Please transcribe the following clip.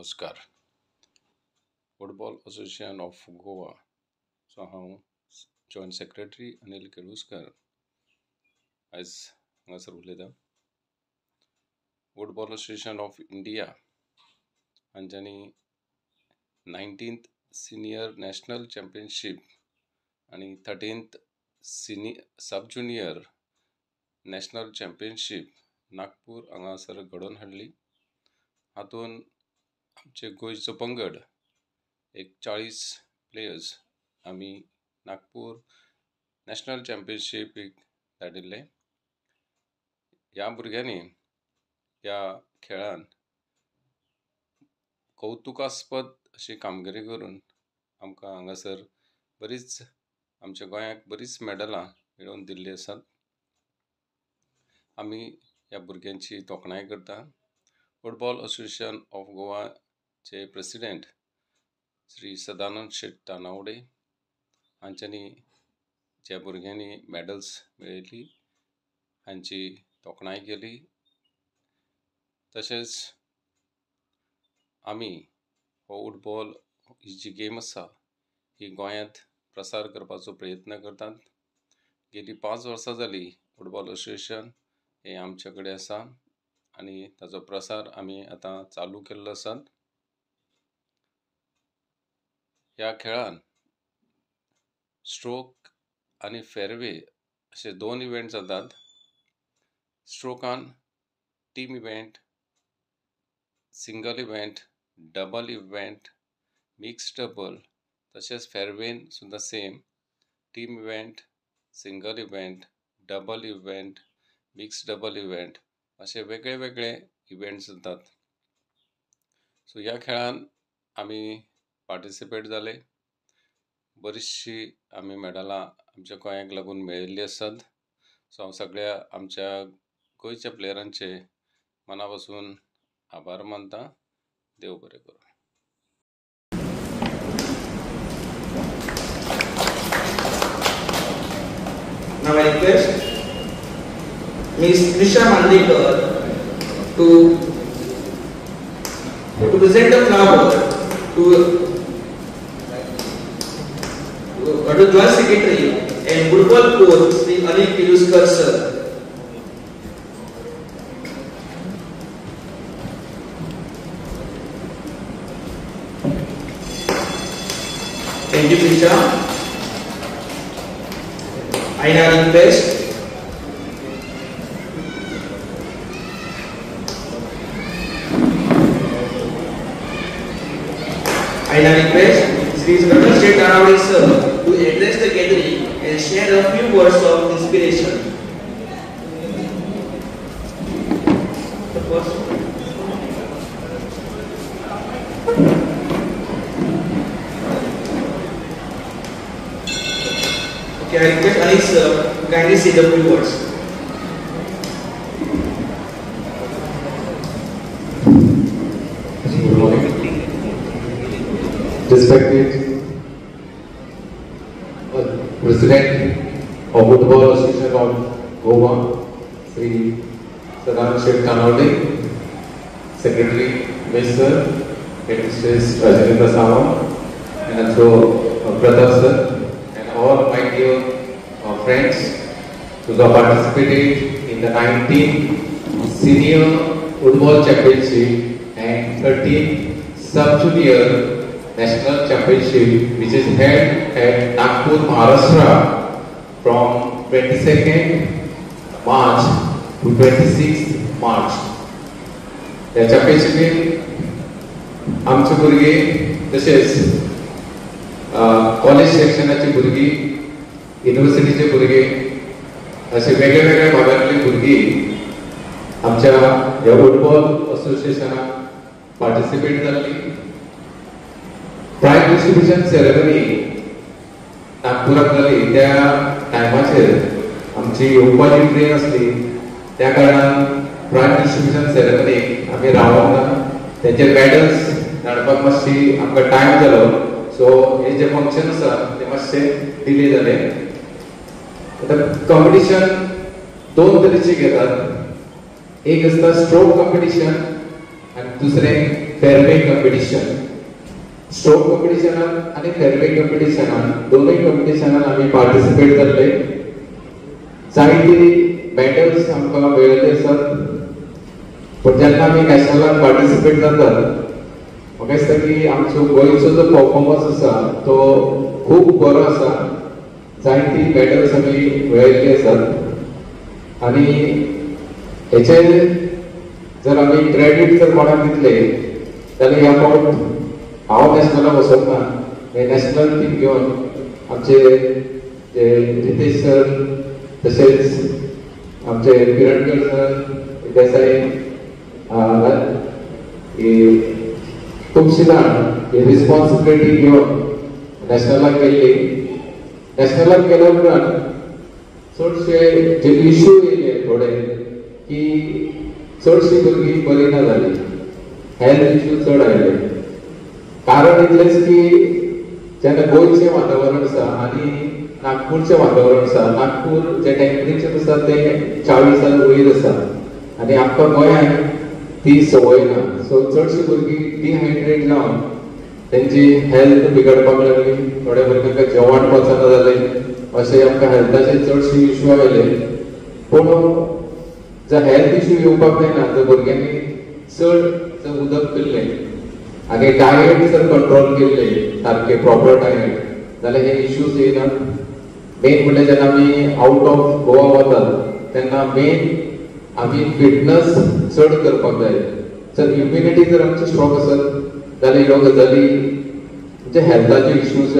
नमस्कार. Football association of Goa सो हांव जॉयंट सेक्रेटरी अनिल केळुस्कर आयज हांगासर उलयतां. फुटबॉल असोसिएशन ऑफ इंडिया हांच्यांनी 19th सिनियर नॅशनल चॅम्पियनशीप आणि 13th सब ज्युनियर नॅशनल चॅम्पियनशीप नागपूर हांगासर घडोवन हाडली. हातून आमचे गोंयचो पंगड एक 40 प्लेयर्स आमी नागपूर नॅशनल चॅम्पियनशीपीक धाडिल्ले. ह्या भुरग्यांनी ह्या खेळान कौतुकास्पद अशी कामगिरी करून आमकां हांगासर बरीच आमच्या गोंयाक बरीच मेडलां मेळोवन दिल्ली आसात. आमी ह्या भुरग्यांची तोखणाय करता. फुटबॉल असोसिएशन ऑफ गोवाचे प्रेसिडेंट श्री सदानंद शेट तानावडे हांच्यांनी ज्या भुरग्यांनी मेडल्स मेळयली हांची तोखणाय केली. तशेंच आमी हो फुटबॉल ही जी गेम आसा ही गोंयांत प्रसार करपाचो प्रयत्न करतात. गेली 5 वर्सां जाली फुटबॉल असोसिएशन हे आमचे कडेन आसा आणि ताचो प्रसार आमी आतां चालू केल्लो आसा. ह्या खेळान स्ट्रोक आणि फेरवे अशे 2 इव्हेंट जातात. स्ट्रोकान team event, single event, double event, mix double, तशेंच फेरवेन सुद्दां same team event, single event, double event, mix double event असे वेगळे वेगळे इव्हेंट्स जातात. सो ह्या खेळान आमी पार्टिसिपेट जाले. बरीचशी आमी मेडलां आमच्या गोंयाक लागून मेळयल्ली आसात. सो हांव सगळ्या आमच्या गोंयच्या प्लेयरांचे मना पासून आभार मानता. देव बरें करूं. Now I request Ms. Trisha Mandikar to present the flower to Joint Secretary and Football Coach Sri Anil Keluskar sir. Thank you, Trisha. I now request Sri Sadanan Sheikh Tanawade sir to address the gathering and share a few words of inspiration. The first one. Okay, I request Anil sir to kindly say the few words. Good morning. Respected President of Football Association of Goa, Sri Sadanand Sheikh Tanawade, Secretary Mr. Mrs. Rajendra Sawant, and also Pratap sir, and all my dear friends who have participated in the 19th Senior Football Championship and 13th Sub-Junior National Championship, which is held at Nagpur, Maharashtra from 22nd March to 26th March. या चॅम्पियनशिपीन आमचे भुरगे तशेंच college सेक्शनाचे भुरगी, युनिव्हर्सिटीचे भुरगे असे वेगळे वेगळे भागातली भुरगी आमच्या ह्या फुटबॉल असोसिएशनाक पार्टिसिपेट जाल्ली. प्राइज डिस्ट्रीब्युशन सेरेमनी नागपुरात जाली. त्या टायमाचेर आमची येवपाची ट्रेन आसली, त्या कारणान प्राइज डिस्ट्रीब्युशन सेरेमनीक आमी रावोंक ना. तेचे मेडल्स धाडपाक मातशी आमकां टायम जालो. सो हे जे फंक्शन आसा ते मातशे डिले जाले. आता कॉम्पिटिशन 2 तरेची घेतात. एक आसता स्ट्रोक कॉम्पिटिशन आनी दुसरें फेरवे कॉम्पिटिशन. स्ट्रोक कॉम्पिटिशनान आनी फेरवे कॉम्पिटिशनान दोनूय कॉम्पिटिशनान आमी पार्टिसिपेट जाल्ले. जायती मेडल्स आमकां मेळिल्ले आसात. पण जेन्ना आमी नॅशनलाक पार्टिसिपेट जातात म्हाका दिसता की आमचो गोंयचो जो परफॉर्मन्स आसा तो खूब बरो आसा. जायती मेडल्स आमी मेळयल्ली आसात आनी हेचे जर आमी क्रेडीट जर कोणाक दितले जाल्यार ह्या फावट हांव नॅशनलाक वचप ना. नॅशनल टीम घेवन आमचे जे रितेश सर तशेंच आमचे किरणकर सर देसाई खुबशीं जाण ही रिस्पॉन्सिबिलिटी घेवन नॅशनलाक गेल्ली. नॅशनलाक गेल्या उपरांत चडशे जे इश्यू येयले थोडे की चडशीं भुरगीं बरीं ना जालीं. हेल्थ इश्यू चड आयले. कारण इतलेंच की जेन्ना गोंयचें वातावरण आसा आनी नागपूरचें वातावरण आसा. नागपूर जे टेम्परेचर आसा तें 40 वयर आसा आनी आमकां गोंयांत ती संवय ना. सो चडशीं भुरगीं डिहायड्रेट जावन तेंची हेल्थ बिगडपाक लागली. थोड्या भुरग्यांक जेवण पचना जालें. अशें आमकां हेल्थाचे चडशे इश्यू आयले. पूण जर हेल्थ इश्यू येवपाक जायना जर भुरग्यांनी चड जर उदक पिल्लें आनी डायट जर कंट्रोल केल्ले सारके प्रॉपर डायट जाल्यार हे इश्यूज येयनात. मेन म्हणल्यार जेन्ना आमी आवट ऑफ गोवा वतात तेन्ना मेन आमी फिटनस चड करपाक जाय. जर इम्युनिटी जर आमची स्ट्रॉंग आसत जाल्यार ह्यो गजाली म्हणजे हेल्थाचे इश्यूज